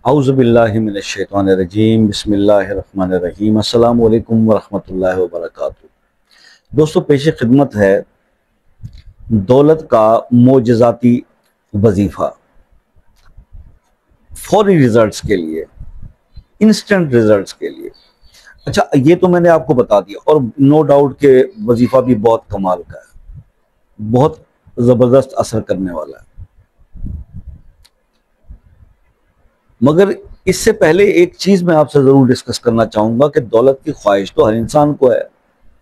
औज़ुबिल्लाहि मिनश्शैतानिर्रजीम बिस्मिल्लाहिर्रहमानिर्रहीम अस्सलामु अलैकुम वरहमतुल्लाहि वबरकातुहू। दोस्तों, पेश खिदमत है दौलत का मोजज़ाती वजीफ़ा। फौरी रिजल्ट्स के लिए, इंस्टेंट रिजल्ट्स के लिए। अच्छा, ये तो मैंने आपको बता दिया और नो डाउट के वजीफ़ा भी बहुत कमाल का है, बहुत ज़बरदस्त असर करने वाला है। मगर इससे पहले एक चीज मैं आपसे जरूर डिस्कस करना चाहूंगा कि दौलत की ख्वाहिश तो हर इंसान को है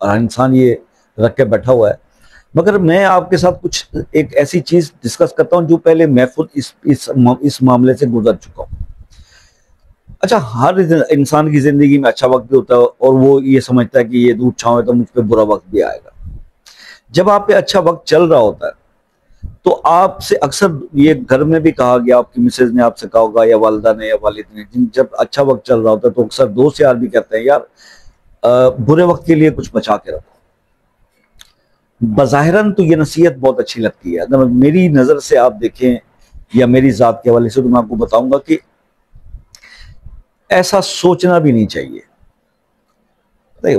और हर इंसान ये रख के बैठा हुआ है। मगर मैं आपके साथ कुछ एक ऐसी चीज डिस्कस करता हूं जो पहले मैं खुद इस मामले से गुजर चुका हूं। अच्छा, हर इंसान की जिंदगी में अच्छा वक्त भी होता है और वो ये समझता है कि ये धूप छांव है तो मुझ पर बुरा वक्त भी आएगा। जब आप पे अच्छा वक्त चल रहा होता है तो आपसे अक्सर ये घर में भी कहा गया, आपकी मिसेज ने आपसे कहा होगा या वालिदा ने या वालिद ने, जब अच्छा वक्त चल रहा होता है तो अक्सर दोस्त यार भी कहते हैं यार बुरे वक्त के लिए कुछ बचा के रखो। बज़ाहिरन तो ये नसीहत बहुत अच्छी लगती है। अगर मेरी नजर से आप देखें या मेरी जात के हवाले से तो मैं आपको बताऊंगा कि ऐसा सोचना भी नहीं चाहिए।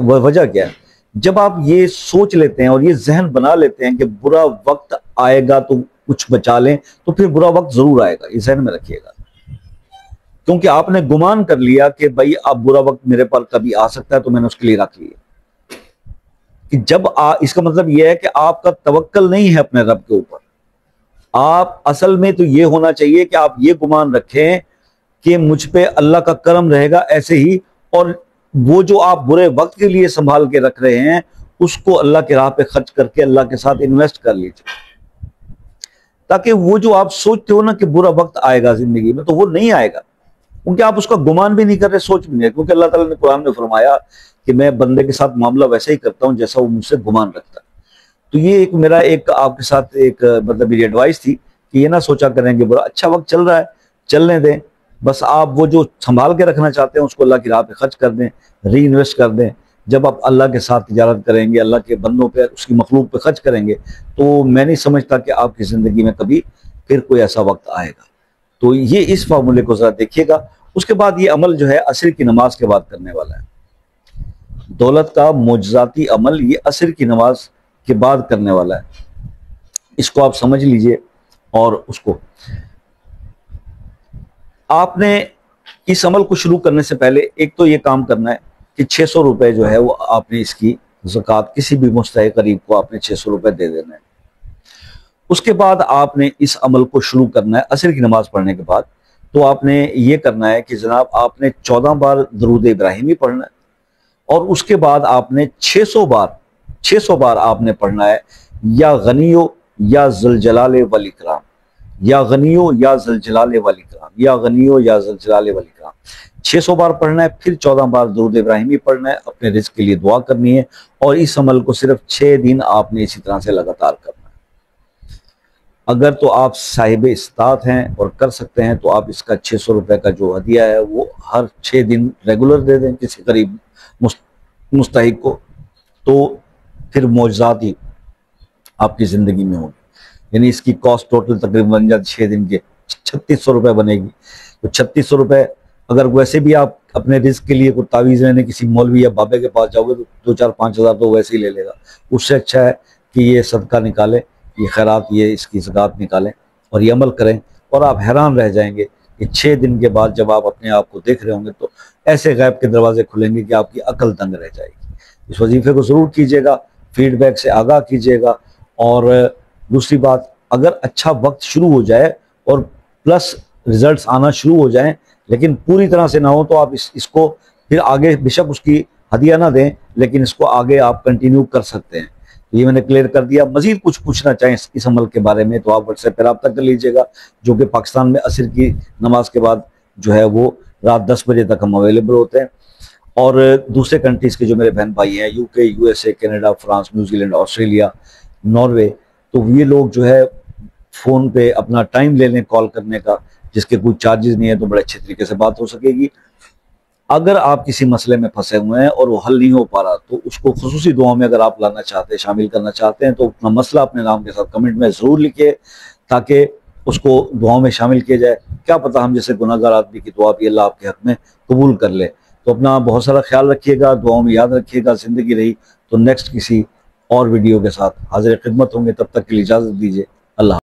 वजह क्या है? जब आप ये सोच लेते हैं और ये जहन बना लेते हैं कि बुरा वक्त आएगा तो कुछ बचा लें, तो फिर बुरा वक्त जरूर आएगा, ये जहन में रखिएगा। क्योंकि आपने गुमान कर लिया कि भाई अब बुरा वक्त मेरे पर कभी आ सकता है तो मैंने उसके लिए रख लिया। कि जब इसका मतलब यह है कि आपका तवक्कल नहीं है अपने रब के ऊपर। आप असल में तो ये होना चाहिए कि आप ये गुमान रखें कि मुझ पे अल्लाह का करम रहेगा ऐसे ही, और वो जो आप बुरे वक्त के लिए संभाल के रख रहे हैं उसको अल्लाह के राह पे खर्च करके अल्लाह के साथ इन्वेस्ट कर लीजिए, ताकि वो जो आप सोचते हो ना कि बुरा वक्त आएगा जिंदगी में, तो वो नहीं आएगा। क्योंकि आप उसका गुमान भी नहीं कर रहे, सोच भी नहीं। क्योंकि अल्लाह ताला ने कुरान में फरमाया कि मैं बंदे के साथ मामला वैसे ही करता हूं जैसा वो मुझसे गुमान रखता है। तो ये एक मेरा एक आपके साथ एक मतलब मेरी एडवाइस थी कि ये ना सोचा करें कि बुरा अच्छा वक्त चल रहा है, चलने दें। बस आप वो जो संभाल के रखना चाहते हैं उसको अल्लाह की राह पे खर्च कर दें, री इन्वेस्ट कर दें। जब आप अल्लाह के साथ तिजारत करेंगे, अल्लाह के बंदों पे, उसकी मखलूक पे खर्च करेंगे, तो मैं नहीं समझता कि आपकी ज़िंदगी में कभी फिर कोई ऐसा वक्त आएगा। तो ये इस फार्मूले को ज़रा देखिएगा। उसके बाद ये अमल जो है असर की नमाज के बाद करने वाला है। दौलत का मोजज़ाती अमल ये असर की नमाज के बाद करने वाला है। इसको आप समझ लीजिए। और उसको आपने इस अमल को शुरू करने से पहले एक तो ये काम करना है कि 600 रुपए जो है वो आपने इसकी ज़कात किसी भी मुस्तहिक़ गरीब को आपने 600 रुपए दे देना है। उसके बाद आपने इस अमल को शुरू करना है असर की नमाज पढ़ने के बाद। तो आपने ये करना है कि जनाब आपने 14 बार दरूद इब्राहिमी पढ़ना है और उसके बाद आपने 600 बार आपने पढ़ना है या गनियो या ज़ुल जलाल वल इकराम, या गनियो या ज़ुल जलाल वल इकराम, या गनियो या ज़ुल जलाल वल इकराम। 600 बार पढ़ना है, फिर 14 बार दरूद इब्राहिमी पढ़ना है, अपने रिज़्क़ के लिए दुआ करनी है। और इस अमल को सिर्फ 6 दिन आपने इसी तरह से लगातार करना है। अगर तो आप साहिब इस्तात हैं और कर सकते हैं तो आप इसका 600 रुपए का जो हदिया है वो हर 6 दिन रेगुलर दे दें किसी गरीब मुस्तहिक को, तो फिर मौजज़ात ही आपकी ज़िंदगी में होगी। यानी इसकी कॉस्ट टोटल तकरीबन बन जाती 6 दिन के 3600 रुपये बनेगी। तो 3600 रुपये अगर वैसे भी आप अपने रिस्क के लिए कोई तावीज़ लेने किसी मौलवी या बाबे के पास जाओगे तो 2-4-5 हज़ार तो वैसे ही ले लेगा। उससे अच्छा है कि ये सदका निकालें, ये खैरात, ये इसकी ज़कात निकालें और ये अमल करें। और आप हैरान रह जाएंगे कि 6 दिन के बाद जब आप अपने आप को देख रहे होंगे तो ऐसे गैब के दरवाजे खुलेंगे कि आपकी अकल तंग रह जाएगी। इस वजीफे को ज़रूर कीजिएगा, फीडबैक से आगाह कीजिएगा। और दूसरी बात, अगर अच्छा वक्त शुरू हो जाए और प्लस रिजल्ट्स आना शुरू हो जाएं लेकिन पूरी तरह से ना हो तो आप इसको फिर आगे बेशक उसकी हदिया ना दें, लेकिन इसको आगे आप कंटिन्यू कर सकते हैं। ये मैंने क्लियर कर दिया। मजीद कुछ पूछना चाहें इस अमल के बारे में तो आप व्हाट्सएप पर रब्ता कर लीजिएगा, जो कि पाकिस्तान में असर की नमाज के बाद जो है वो रात 10 बजे तक हम अवेलेबल होते हैं। और दूसरे कंट्रीज़ के जो मेरे बहन भाई हैं, UK, USA, Canada, France, New Zealand, Australia, Norway, तो ये लोग जो है फ़ोन पे अपना टाइम ले लें कॉल करने का, जिसके कोई चार्जेस नहीं है, तो बड़े अच्छे तरीके से बात हो सकेगी। अगर आप किसी मसले में फंसे हुए हैं और वो हल नहीं हो पा रहा तो उसको खुसूसी दुआओं में अगर आप लाना चाहते हैं, शामिल करना चाहते हैं, तो अपना मसला अपने नाम के साथ कमेंट में ज़रूर लिखिए, ताकि उसको दुआओं में शामिल किया जाए। क्या पता हम जैसे गुनाहगार आदमी की दुआ भी अल्लाह आपके हक में कबूल कर ले। तो अपना बहुत सारा ख्याल रखिएगा, दुआओं में याद रखिएगा। जिंदगी रही तो नेक्स्ट किसी और वीडियो के साथ हाजिर खिदमत होंगे, तब तक के लिए इजाज़त दीजिए। अल्लाह।